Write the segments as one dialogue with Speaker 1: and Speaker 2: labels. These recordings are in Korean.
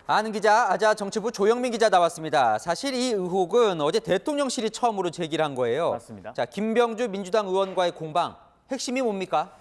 Speaker 1: 아는 기자, 아자 정치부 조영민 기자 나왔습니다. 사실 이 의혹은 어제 대통령실이 처음으로 제기를 한 거예요.
Speaker 2: 맞습니다.
Speaker 1: 자, 김병주 민주당 의원과의 공방, 핵심이 뭡니까?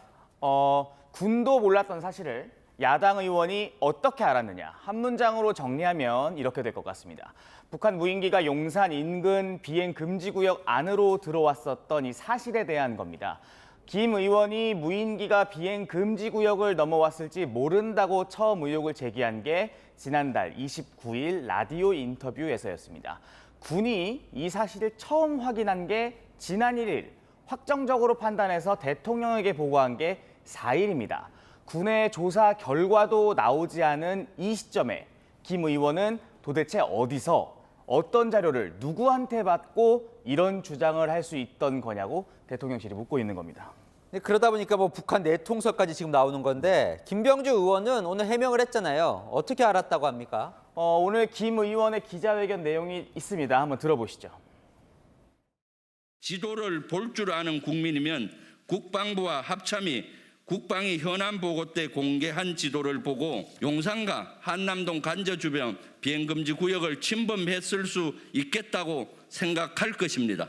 Speaker 2: 군도 몰랐던 사실을 야당 의원이 어떻게 알았느냐. 한 문장으로 정리하면 이렇게 될 것 같습니다. 북한 무인기가 용산 인근 비행 금지 구역 안으로 들어왔었던 이 사실에 대한 겁니다. 김 의원이 무인기가 비행 금지 구역을 넘어왔을지 모른다고 처음 의혹을 제기한 게 지난달 29일 라디오 인터뷰에서였습니다. 군이 이 사실을 처음 확인한 게 지난 1일, 확정적으로 판단해서 대통령에게 보고한 게 4일입니다. 군의 조사 결과도 나오지 않은 이 시점에 김 의원은 도대체 어디서 어떤 자료를 누구한테 받고 이런 주장을 할 수 있던 거냐고 대통령실이 묻고 있는 겁니다.
Speaker 1: 그러다 보니까 뭐 북한 내통설까지 지금 나오는 건데 김병주 의원은 오늘 해명을 했잖아요. 어떻게 알았다고 합니까?
Speaker 2: 오늘 김 의원의 기자회견 내용이 있습니다. 한번 들어보시죠.
Speaker 3: 지도를 볼 줄 아는 국민이면 국방부와 합참이 국방위 현안 보고 때 공개한 지도를 보고 용산과 한남동 간저 주변 비행금지 구역을 침범했을 수 있겠다고 생각할 것입니다.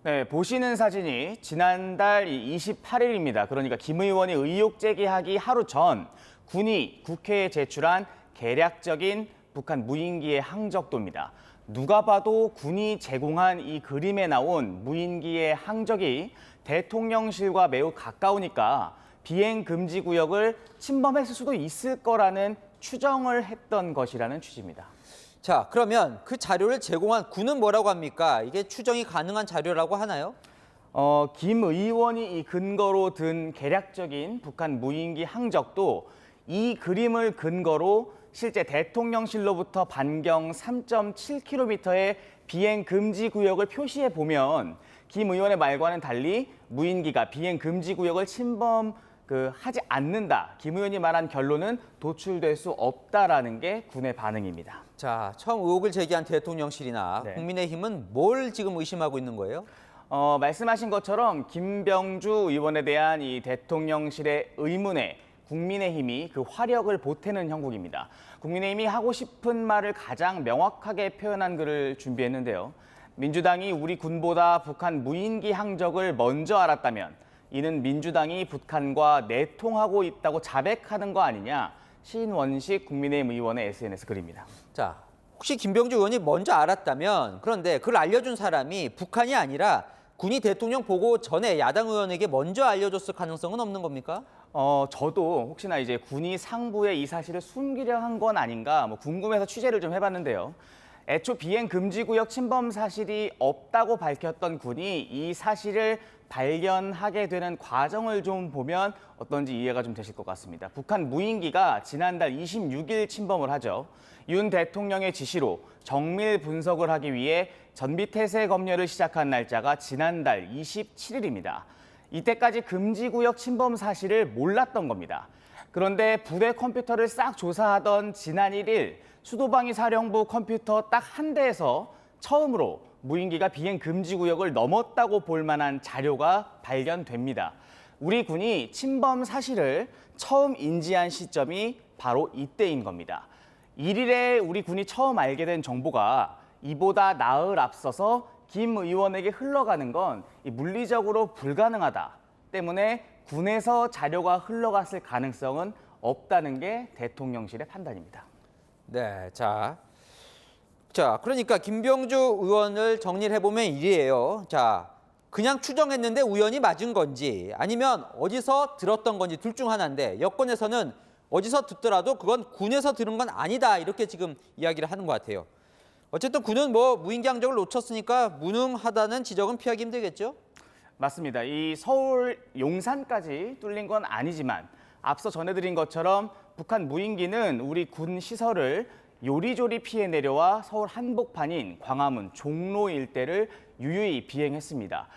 Speaker 2: 네, 보시는 사진이 지난달 28일입니다. 그러니까 김 의원이 의혹 제기하기 하루 전 군이 국회에 제출한 개략적인 북한 무인기의 항적도입니다. 누가 봐도 군이 제공한 이 그림에 나온 무인기의 항적이 대통령실과 매우 가까우니까 비행 금지 구역을 침범했을 수도 있을 거라는 추정을 했던 것이라는 취지입니다.
Speaker 1: 자, 그러면 그 자료를 제공한 군은 뭐라고 합니까? 이게 추정이 가능한 자료라고 하나요?
Speaker 2: 김 의원이 이 근거로 든 개략적인 북한 무인기 항적도 이 그림을 근거로 실제 대통령실로부터 반경 3.7km의 비행 금지 구역을 표시해 보면 김 의원의 말과는 달리 무인기가 비행 금지 구역을 하지 않는다. 김 의원이 말한 결론은 도출될 수 없다라는 게 군의 반응입니다.
Speaker 1: 자, 처음 의혹을 제기한 대통령실이나
Speaker 2: 네.
Speaker 1: 국민의힘은 뭘 지금 의심하고 있는 거예요?
Speaker 2: 말씀하신 것처럼 김병주 의원에 대한 이 대통령실의 의문에 국민의힘이 그 화력을 보태는 형국입니다. 국민의힘이 하고 싶은 말을 가장 명확하게 표현한 글을 준비했는데요. 민주당이 우리 군보다 북한 무인기 항적을 먼저 알았다면 이는 민주당이 북한과 내통하고 있다고 자백하는 거 아니냐. 신원식 국민의힘 의원의 SNS 글입니다.
Speaker 1: 자, 혹시 김병주 의원이 먼저 알았다면 그런데 그걸 알려준 사람이 북한이 아니라 군이 대통령 보고 전에 야당 의원에게 먼저 알려줬을 가능성은 없는 겁니까?
Speaker 2: 저도 혹시나 이제 군이 상부에 이 사실을 숨기려 한 건 아닌가 궁금해서 취재를 좀 해봤는데요. 애초 비행 금지 구역 침범 사실이 없다고 밝혔던 군이 이 사실을 발견하게 되는 과정을 좀 보면 어떤지 이해가 좀 되실 것 같습니다. 북한 무인기가 지난달 26일 침범을 하죠. 윤 대통령의 지시로 정밀 분석을 하기 위해 전비태세 검열을 시작한 날짜가 지난달 27일입니다. 이때까지 금지구역 침범 사실을 몰랐던 겁니다. 그런데 부대 컴퓨터를 싹 조사하던 지난 1일 수도방위 사령부 컴퓨터 딱 한 대에서 처음으로 무인기가 비행 금지 구역을 넘었다고 볼 만한 자료가 발견됩니다. 우리 군이 침범 사실을 처음 인지한 시점이 바로 이때인 겁니다. 1일에 우리 군이 처음 알게 된 정보가 이보다 나흘 앞서서 김 의원에게 흘러가는 건 물리적으로 불가능하다 때문에 군에서 자료가 흘러갔을 가능성은 없다는 게 대통령실의 판단입니다.
Speaker 1: 네, 자, 그러니까 김병주 의원을 정리를 해보면 이래요. 자, 그냥 추정했는데 우연히 맞은 건지 아니면 어디서 들었던 건지 둘 중 하나인데 여권에서는 어디서 듣더라도 그건 군에서 들은 건 아니다 이렇게 지금 이야기를 하는 것 같아요. 어쨌든 군은 뭐 무인기 항적을 놓쳤으니까 무능하다는 지적은 피하기 힘들겠죠?
Speaker 2: 맞습니다. 이 서울 용산까지 뚫린 건 아니지만 앞서 전해드린 것처럼 북한 무인기는 우리 군 시설을 요리조리 피해 내려와 서울 한복판인 광화문 종로 일대를 유유히 비행했습니다.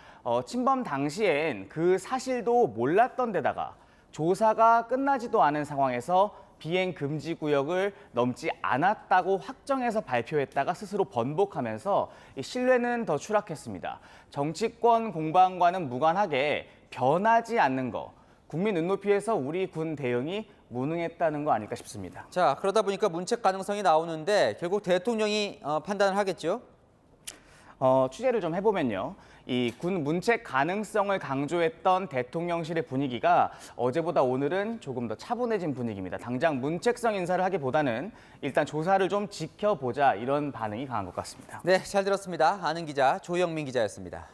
Speaker 2: 침범 당시엔 그 사실도 몰랐던 데다가 조사가 끝나지도 않은 상황에서 비행 금지 구역을 넘지 않았다고 확정해서 발표했다가 스스로 번복하면서 신뢰는 더 추락했습니다. 정치권 공방과는 무관하게 변하지 않는 거, 국민 눈높이에서 우리 군 대응이 무능했다는 거 아닐까 싶습니다.
Speaker 1: 자, 그러다 보니까 문책 가능성이 나오는데 결국 대통령이 판단을 하겠죠?
Speaker 2: 취재를 좀 해보면요. 이 군 문책 가능성을 강조했던 대통령실의 분위기가 어제보다 오늘은 조금 더 차분해진 분위기입니다. 당장 문책성 인사를 하기보다는 일단 조사를 좀 지켜보자 이런 반응이 강한 것 같습니다.
Speaker 1: 네, 잘 들었습니다. 아는 기자 조영민 기자였습니다.